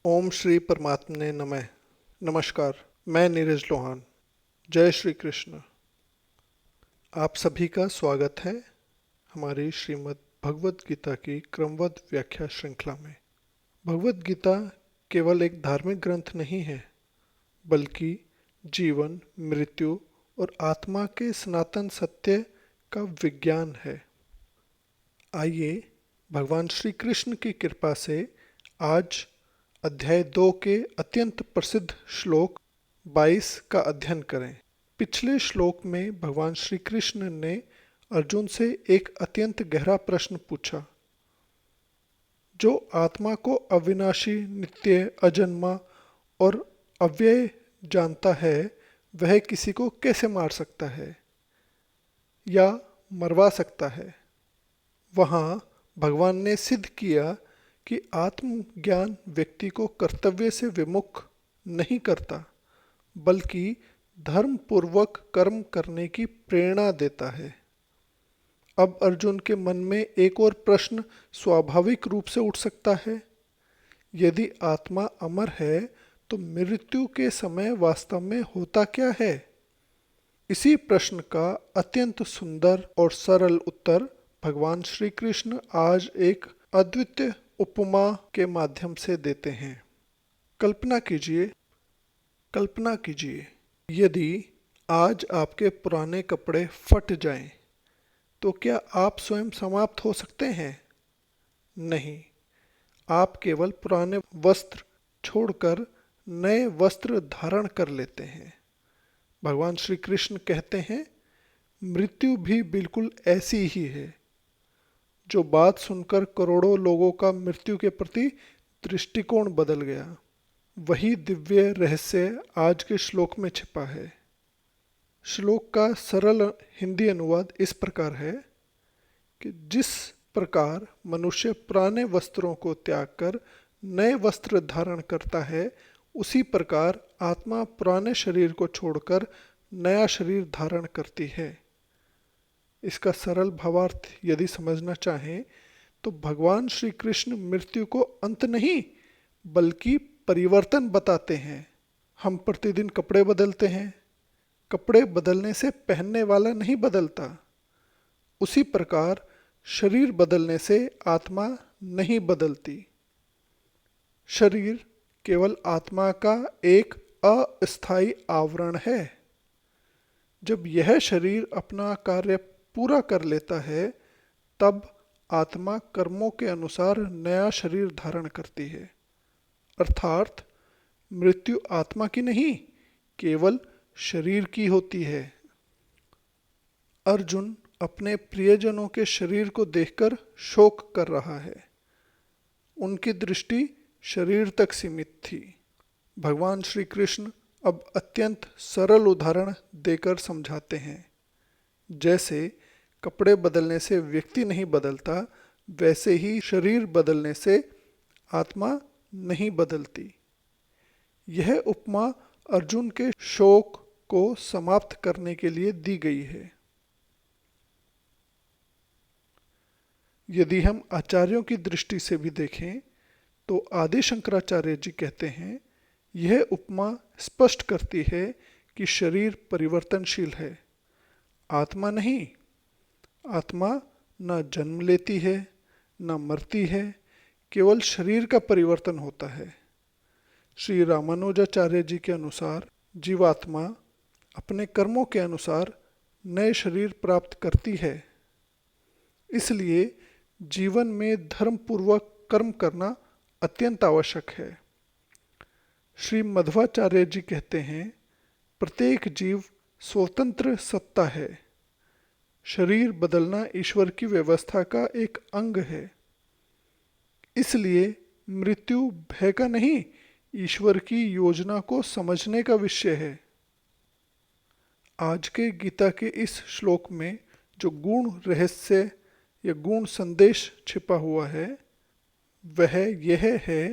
ओम श्री परमात्मने नमः। नमस्कार, मैं नीरज लोहान। जय श्री कृष्ण। आप सभी का स्वागत है हमारी श्रीमद् भगवत गीता की क्रमबद्ध व्याख्या श्रृंखला में। भगवत गीता केवल एक धार्मिक ग्रंथ नहीं है, बल्कि जीवन, मृत्यु और आत्मा के सनातन सत्य का विज्ञान है। आइए भगवान श्री कृष्ण की कृपा से आज अध्याय 2 के अत्यंत प्रसिद्ध श्लोक 22 का अध्ययन करें। पिछले श्लोक में भगवान श्री कृष्ण ने अर्जुन से एक अत्यंत गहरा प्रश्न पूछा। जो आत्मा को अविनाशी, नित्य, अजन्मा और अव्यय जानता है, वह किसी को कैसे मार सकता है या मरवा सकता है। वहाँ भगवान ने सिद्ध किया कि आत्मज्ञान व्यक्ति को कर्तव्य से विमुख नहीं करता, बल्कि धर्म पूर्वक कर्म करने की प्रेरणा देता है। अब अर्जुन के मन में एक और प्रश्न स्वाभाविक रूप से उठ सकता है। यदि आत्मा अमर है, तो मृत्यु के समय वास्तव में होता क्या है? इसी प्रश्न का अत्यंत सुंदर और सरल उत्तर भगवान श्री कृष्ण आज एक अद्वितीय उपमा के माध्यम से देते हैं। कल्पना कीजिए, यदि आज आपके पुराने कपड़े फट जाएं, तो क्या आप स्वयं समाप्त हो सकते हैं? नहीं, आप केवल पुराने वस्त्र छोड़कर नए वस्त्र धारण कर लेते हैं। भगवान श्री कृष्ण कहते हैं, मृत्यु भी बिल्कुल ऐसी ही है। जो बात सुनकर करोड़ों लोगों का मृत्यु के प्रति दृष्टिकोण बदल गया, वही दिव्य रहस्य आज के श्लोक में छिपा है। श्लोक का सरल हिंदी अनुवाद इस प्रकार है कि जिस प्रकार मनुष्य पुराने वस्त्रों को त्याग कर नए वस्त्र धारण करता है, उसी प्रकार आत्मा पुराने शरीर को छोड़कर नया शरीर धारण करती है। इसका सरल भावार्थ यदि समझना चाहें, तो भगवान श्री कृष्ण मृत्यु को अंत नहीं, बल्कि परिवर्तन बताते हैं। हम प्रतिदिन कपड़े बदलते हैं, कपड़े बदलने से पहनने वाला नहीं बदलता। उसी प्रकार शरीर बदलने से आत्मा नहीं बदलती। शरीर केवल आत्मा का एक अस्थायी आवरण है। जब यह शरीर अपना कार्य पूरा कर लेता है, तब आत्मा कर्मों के अनुसार नया शरीर धारण करती है। अर्थात मृत्यु आत्मा की नहीं, केवल शरीर की होती है। अर्जुन अपने प्रियजनों के शरीर को देखकर शोक कर रहा है। उनकी दृष्टि शरीर तक सीमित थी। भगवान श्री कृष्ण अब अत्यंत सरल उदाहरण देकर समझाते हैं। जैसे कपड़े बदलने से व्यक्ति नहीं बदलता, वैसे ही शरीर बदलने से आत्मा नहीं बदलती। यह उपमा अर्जुन के शोक को समाप्त करने के लिए दी गई है। यदि हम आचार्यों की दृष्टि से भी देखें, तो आदि शंकराचार्य जी कहते हैं, यह उपमा स्पष्ट करती है कि शरीर परिवर्तनशील है, आत्मा नहीं। आत्मा न जन्म लेती है, न मरती है, केवल शरीर का परिवर्तन होता है। श्री रामानुजाचार्य जी के अनुसार जीवात्मा अपने कर्मों के अनुसार नए शरीर प्राप्त करती है। इसलिए जीवन में धर्म पूर्वक कर्म करना अत्यंत आवश्यक है। श्री मध्वाचार्य जी कहते हैं, प्रत्येक जीव स्वतंत्र सत्ता है। शरीर बदलना ईश्वर की व्यवस्था का एक अंग है। इसलिए मृत्यु भय का नहीं, ईश्वर की योजना को समझने का विषय है। आज के गीता के इस श्लोक में जो गूढ़ रहस्य या गूढ़ संदेश छिपा हुआ है, वह यह है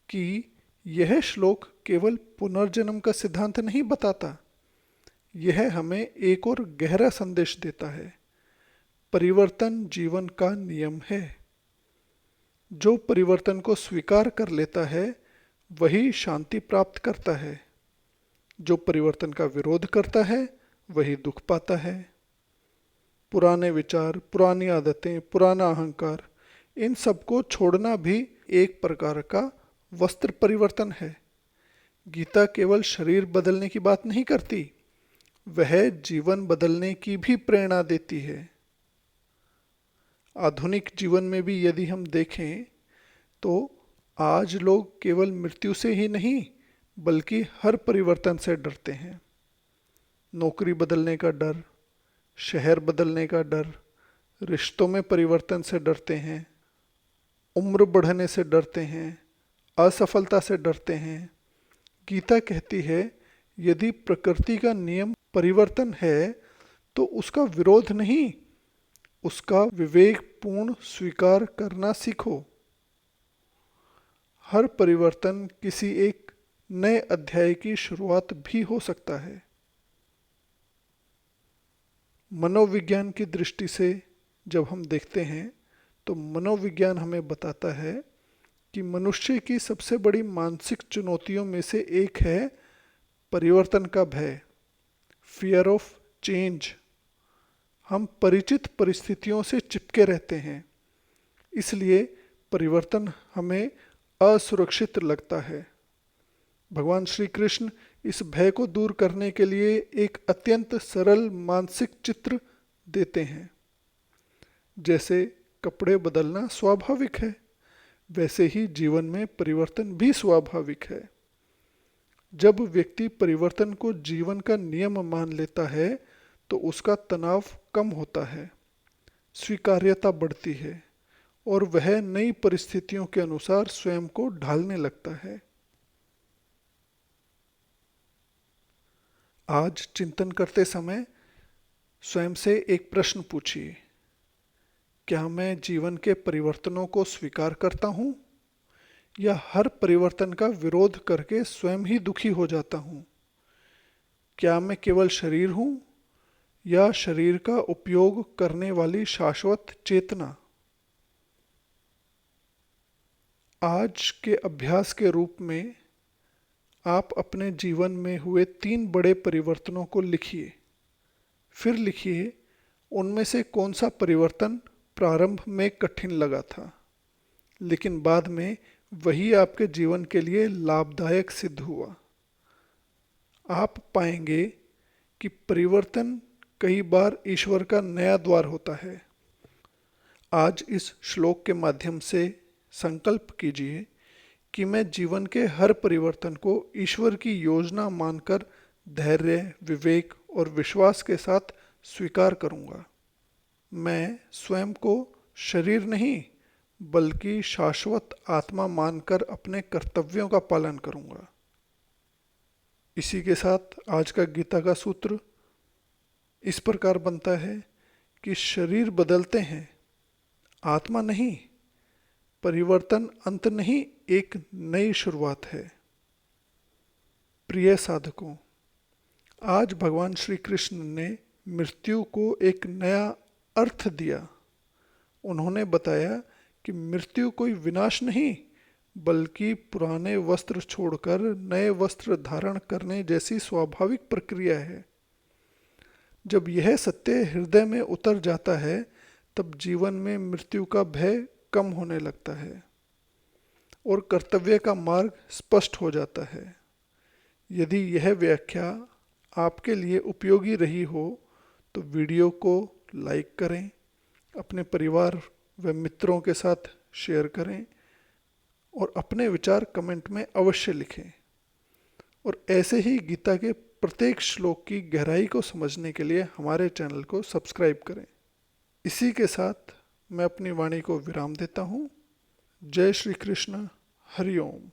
कि यह श्लोक केवल पुनर्जन्म का सिद्धांत नहीं बताता, यह हमें एक और गहरा संदेश देता है। परिवर्तन जीवन का नियम है। जो परिवर्तन को स्वीकार कर लेता है, वही शांति प्राप्त करता है। जो परिवर्तन का विरोध करता है वही दुख पाता है। पुराने विचार, पुरानी आदतें, पुराना अहंकार, इन सबको छोड़ना भी एक प्रकार का वस्त्र परिवर्तन है। गीता केवल शरीर बदलने की बात नहीं करती, वह जीवन बदलने की भी प्रेरणा देती है। आधुनिक जीवन में भी यदि हम देखें तो आज लोग केवल मृत्यु से ही नहीं बल्कि हर परिवर्तन से डरते हैं। नौकरी बदलने का डर, शहर बदलने का डर, रिश्तों में परिवर्तन से डरते हैं, उम्र बढ़ने से डरते हैं, असफलता से डरते हैं। गीता कहती है यदि प्रकृति का नियम परिवर्तन है तो उसका विरोध नहीं, उसका विवेकपूर्ण स्वीकार करना सीखो। हर परिवर्तन किसी एक नए अध्याय की शुरुआत भी हो सकता है। मनोविज्ञान की दृष्टि से जब हम देखते हैं तो मनोविज्ञान हमें बताता है कि मनुष्य की सबसे बड़ी मानसिक चुनौतियों में से एक है परिवर्तन का भय, फियर ऑफ चेंज। हम परिचित परिस्थितियों से चिपके रहते हैं, इसलिए परिवर्तन हमें असुरक्षित लगता है। भगवान श्री कृष्ण इस भय को दूर करने के लिए एक अत्यंत सरल मानसिक चित्र देते हैं। जैसे कपड़े बदलना स्वाभाविक है, वैसे ही जीवन में परिवर्तन भी स्वाभाविक है। जब व्यक्ति परिवर्तन को जीवन का नियम मान लेता है तो उसका तनाव कम होता है, स्वीकार्यता बढ़ती है और वह नई परिस्थितियों के अनुसार स्वयं को ढालने लगता है। आज चिंतन करते समय स्वयं से एक प्रश्न पूछिए, क्या मैं जीवन के परिवर्तनों को स्वीकार करता हूँ या हर परिवर्तन का विरोध करके स्वयं ही दुखी हो जाता हूँ? क्या मैं केवल शरीर हूँ या शरीर का उपयोग करने वाली शाश्वत चेतना? आज के अभ्यास के रूप में आप अपने जीवन में हुए 3 बड़े परिवर्तनों को लिखिए। फिर लिखिए उनमें से कौन सा परिवर्तन प्रारंभ में कठिन लगा था, लेकिन बाद में वही आपके जीवन के लिए लाभदायक सिद्ध हुआ। आप पाएंगे कि परिवर्तन कई बार ईश्वर का नया द्वार होता है। आज इस श्लोक के माध्यम से संकल्प कीजिए कि मैं जीवन के हर परिवर्तन को ईश्वर की योजना मानकर धैर्य, विवेक और विश्वास के साथ स्वीकार करूंगा। मैं स्वयं को शरीर नहीं बल्कि शाश्वत आत्मा मानकर अपने कर्तव्यों का पालन करूंगा। इसी के साथ आज का गीता का सूत्र इस प्रकार बनता है कि शरीर बदलते हैं, आत्मा नहीं। परिवर्तन अंत नहीं, एक नई शुरुआत है। प्रिय साधकों, आज भगवान श्री कृष्ण ने मृत्यु को एक नया अर्थ दिया। उन्होंने बताया कि मृत्यु कोई विनाश नहीं बल्कि पुराने वस्त्र छोड़कर नए वस्त्र धारण करने जैसी स्वाभाविक प्रक्रिया है। जब यह सत्य हृदय में उतर जाता है तब जीवन में मृत्यु का भय कम होने लगता है और कर्तव्य का मार्ग स्पष्ट हो जाता है। यदि यह व्याख्या आपके लिए उपयोगी रही हो तो वीडियो को लाइक करें, अपने परिवार व मित्रों के साथ शेयर करें और अपने विचार कमेंट में अवश्य लिखें। और ऐसे ही गीता के प्रत्येक श्लोक की गहराई को समझने के लिए हमारे चैनल को सब्सक्राइब करें। इसी के साथ मैं अपनी वाणी को विराम देता हूँ। जय श्री कृष्ण। हरि ओम।